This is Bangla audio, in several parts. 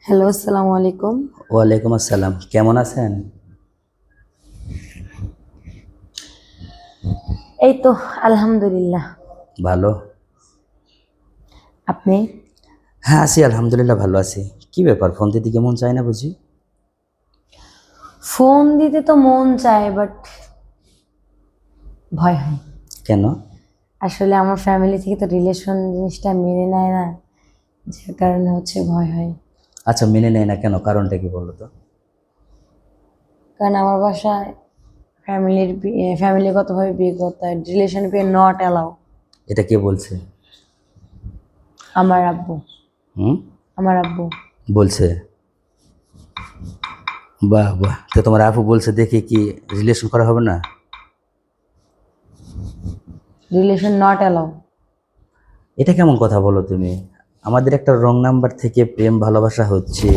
হ্যালো, আসসালামু আলাইকুম। ওয়ালাইকুম আসসালাম, কেমন আছেন? এই তো আলহামদুলিল্লাহ। ভালো। আপনি? হ্যাঁ, আছি আলহামদুলিল্লাহ, ভালো আছি। কি ব্যাপার, ফোন দিতে কেমন চায় না বুঝি? ফোন দিতে তো মন চায় বাট ভয় হয়। কেন? আসলে আমার ফ্যামিলি থেকে তো রিলেশন জিনিসটা মেনে নেয় না, যার কারণে হচ্ছে ভয় হয়। আচ্ছা, মেনে নেয় না কেন, কারণটা কি বলো তো? কারণ আমার বাসায় ফ্যামিলিগতভাবে বিয়ে করতে হয়, রিলেশন বিয়ে নট অ্যালাউ। এটা কে বলছে? আমার আব্বু। হুম? আমার আব্বু বলছে? বাহ বাহ, তো তোমার আপু বলছে দেখে কি রিলেশন করা হবে না? Relation not allow. এটা কেমন কথা বলো তুমি? আমাদের একটা রং নাম্বার থেকে প্রেম ভালোবাসা হচ্ছে,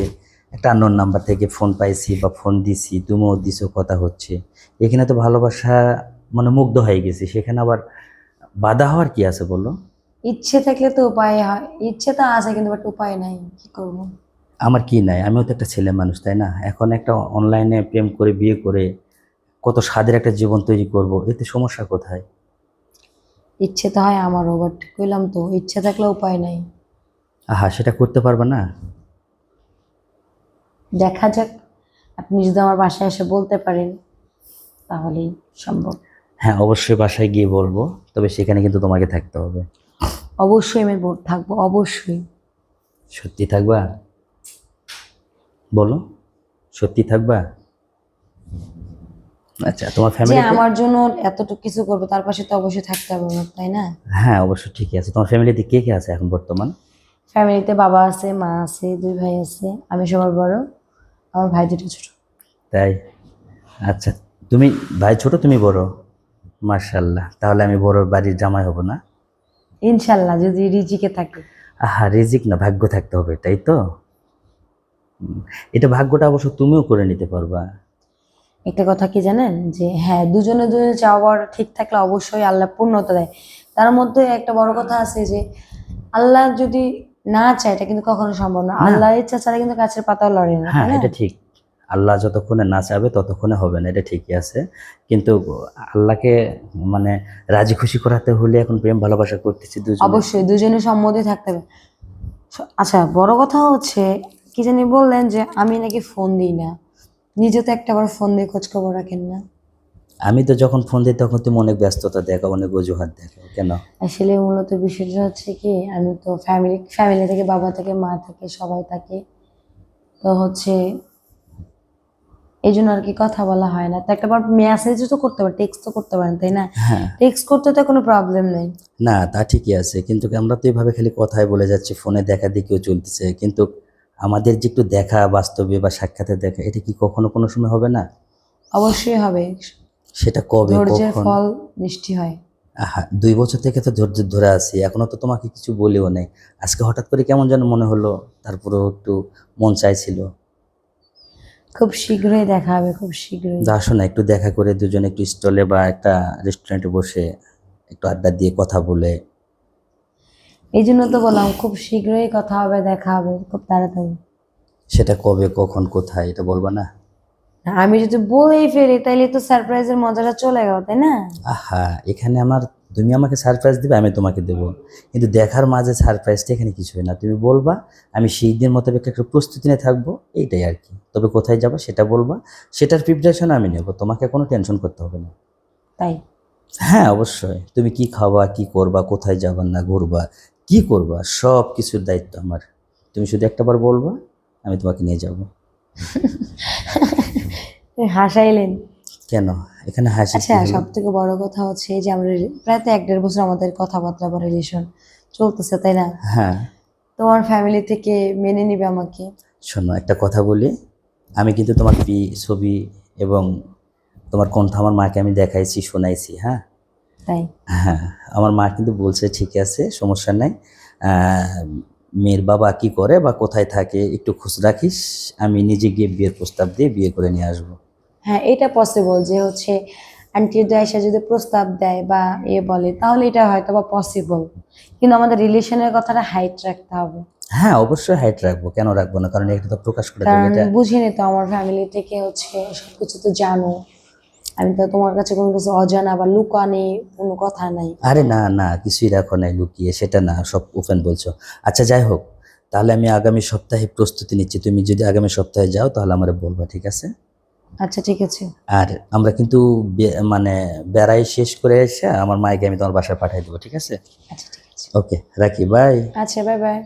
একটা আননোন নাম্বার থেকে ফোন পাইছি বা ফোন দিছি, তুমিও দিছো, কথা হচ্ছে। এখানে তো ভালোবাসা, মানে মুগ্ধ হয়ে গেছি, সেখানে আবার বাধা হওয়ার কি আছে বলো? ইচ্ছে থাকলে তো উপায় হয়, ইচ্ছে তো আছে কিন্তু বাট উপায় নাই, কি করব। আমার কি নাই, আমিও তো একটা ছেলে মানুষ, তাই না? এখন একটা অনলাইনে প্রেম করে বিয়ে করে কত স্বাদের একটা জীবন তৈরি করব, এতে সমস্যা কোথায়? ইচ্ছে তো হয় আমারও, বাট কইলাম তো ইচ্ছে থাকলে উপায় নাই। আহা, সেটা করতে পারবে না? দেখা যাক, আপনি যদি আমার বাসায় এসে বলতে পারেন তাহলেই সম্ভব। হ্যাঁ, অবশ্যই বাসায় গিয়ে বলবো, তবে সেখানে কিন্তু তোমাকে থাকতে হবে। অবশ্যই আমি থাকবো, অবশ্যই। সত্যি থাকবা? বলো, সত্যি থাকবা? আচ্ছা, তোমার যে ফ্যামিলিতে? আমার জন্য এতটুকু কিছু করবো তার পাশে তো অবশ্যই থাকতে হবে আমার, তাই না? হ্যাঁ, অবশ্যই ঠিকই আছে। তোমার ফ্যামিলিতে কে কে আছে এখন বর্তমান? ফ্যামিলিতে বাবা আছে, মা আছে, দুই ভাই আছে, আমি সবার বড়, আমার ভাই দুটো ছোট। তাই? আচ্ছা, তুমি ভাই ছোট, তুমি বড়? মার্শাল্লাহ, তাহলে আমি বড় বাড়ির জামাই হব না? ইনশাল্লাহ, যদি রিজিকে থাকে। আহা, রিজিক না, ভাগ্য থাকতে হবে, তাই তো? এটা ভাগ্যটা অবশ্য তুমিও করে নিতে পারবা। একটা কথা কি জানেন, যে হ্যাঁ, দুজনে দুজনে চাওয়ার ঠিক থাকলে অবশ্যই আল্লাহ পূর্ণতা দেয়। তার মধ্যে একটা বড় কথা আছে যে আল্লাহ যদি না চায় এটা কিন্তু কখনো সম্ভব না, না, আল্লাহর ইচ্ছা ছাড়া কিন্তু গাছের পাতাও লড়ে না, হ্যাঁ তাই না? এটা ঠিক। আল্লাহ যতক্ষণে না চাবে ততক্ষণে হবে না, এটা ঠিকই আছে। কিন্তু আল্লাহকে, মানে রাজি খুশি করাতে হলে এখন প্রেম ভালোবাসা করতেছি দুজনে। অবশ্যই দুজনে সম্মতি থাকতে হবে। আচ্ছা, বড় কথা হচ্ছে কি জানি বললেন যে আমি নাকি ফোন দিই না, নিজে তো একটাবার ফোন দিয়ে খোঁজ খবর রাখেন না। আমি তো যখন ফোন দিই তখন তুমি অনেক ব্যস্ততা দেখাও, অনেক অজুহাত দেখাও, কেন? আসলে মূলত বিষয়টা হচ্ছে কি, আমি তো ফ্যামিলি থেকে বাবা থেকে মা থেকে সবাই থাকে, তো হচ্ছে এই জন্য আর কি কথা বলা হয় না। তো একটাবার মেসেজও তো করতে পারেন, টেক্সট তো করতে পারেন, তাই না? হ্যাঁ। টেক্সট করতে তো কোনো প্রবলেম নেই। না, তা ঠিকই আছে, কিন্তু আমরা তো এভাবে খালি কথায় বলে যাচ্ছি, ফোনে দেখা দেখিও চলতেছে, কিন্তু আমাদের যে একটু দেখা বাস্তবে বা সাক্ষাতে দেখা, এটা কি কখনো কোনো সময় হবে না? অবশ্যই হবে। সেটা কবে, ধৈর্যের কখন? ফল মিষ্টি হয়। আহা, ২ বছর থেকে তো ধৈর্য ধরে আছি, এখনো তো তোমাকে কিছু বলিও নাই। আজকে হঠাৎ করে কেমন যেন মনে হলো, তারপরেও একটু মন চাইছিল। খুব শীঘ্রই দেখা হবে, খুব শীঘ্রই। তো আসো না, একটু দেখা করে দুজনে একটু স্টলে বা একটা রেস্টুরেন্টে বসে একটু আড্ডা দিয়ে কথা বলে। এই জন্য তো বললাম খুব শীঘ্রই কথা হবে, দেখা হবে খুব তাড়াতাড়ি। সেটা কবে, কখন, কোথায়, এটা বলবা না? আমি যদি বলেই ফেলি তাইলে তো সারপ্রাইজের মজাটা চলে গেল, তাই না? আহা, এখানে আমার, তুমি আমাকে সারপ্রাইজ দিবে, আমি তোমাকে দেবো, কিন্তু দেখার মাঝে সারপ্রাইজটা এখানে কিছুই না। তুমি বলবা, আমি সেই দিন মোতাবেক একটা প্রস্তুতি নিয়ে থাকবো, এইটাই আর কি। তবে কোথায় যাবো সেটা বলবা, সেটার প্রিপারেশন আমি নেবো, তোমাকে কোনো টেনশন করতে হবে না। তাই? হ্যাঁ অবশ্যই, তুমি কি খাবা, কি করবা, কোথায় যাবা না ঘুরবা, কি করবা, সব কিছুর দায়িত্ব আমার। তুমি শুধু একটাবার বলবা, আমি তোমাকে নিয়ে যাব। হাসাইলেন। কেন? এখানে হাসির আচ্ছা, কি হলো? সব থেকে বড় কথা হচ্ছে এই যে আমরা প্রায় তো 1-1.5 বছর আমাদের কথাবার্তা বা রিলেশন চলতেছে, তাই না? হ্যাঁ। তোমার ফ্যামিলি থেকে মেনে নিবে আমাকে? শোনো, একটা কথা বলি, আমি কিন্তু তোমার ছবি এবং তোমার কণ্ঠ আমার মাকে আমি দেখাইছি, শোনাইছি, হ্যাঁ। তাই? হ্যাঁ, আমার মা কিন্তু বলছে ঠিক আছে, সমস্যা নাই। মেয়ের বাবা কি করে বা কোথায় থাকে একটু খোঁজ রাখিস, আমি নিজে গিয়ে বিয়ের প্রস্তাব দিয়ে বিয়ে করে নিয়ে আসবো। হ্যাঁ, এটা পসিবল যে হচ্ছে আন্টি আয়শা যদি প্রস্তাব দেয় বা বলে তাহলে এটা হয়তো বা পসিবল, কিন্তু আমাদের রিলেশনের কথাটা হাইট রাখতে হবে। হ্যাঁ অবশ্যই হাইট রাখবো, কেন রাখবো না, কারণ এটা তো প্রকাশ করে দেবো কারণ এটা। বুঝিনি তো, আমার ফ্যামিলি থেকে হচ্ছে সবকিছু তো জানো, আমি তো তোমার কাছে কোনো কিছু অজানা বা লুকানি কোনো কথা নাই। আরে না না, কিছুই রাখো নাই লুকিয়ে, সেটা না, সব ওপেন বলছো। আচ্ছা যাই হোক, তাহলে আমি আগামী সপ্তাহে প্রস্তুতি নিচ্ছি, তুমি যদি আগামী সপ্তাহে যাও তাহলে আমার বলবা, ঠিক আছে? আচ্ছা ঠিক আছে। আর আমরা কিন্তু মানে বেড়াই শেষ করে এসে আমার মাইকে আমি তোমার বাসায় পাঠিয়ে দেবো, ঠিক আছে? আচ্ছা ঠিক আছে। ওকে, রাখি, বাই। আচ্ছা বাই বাই।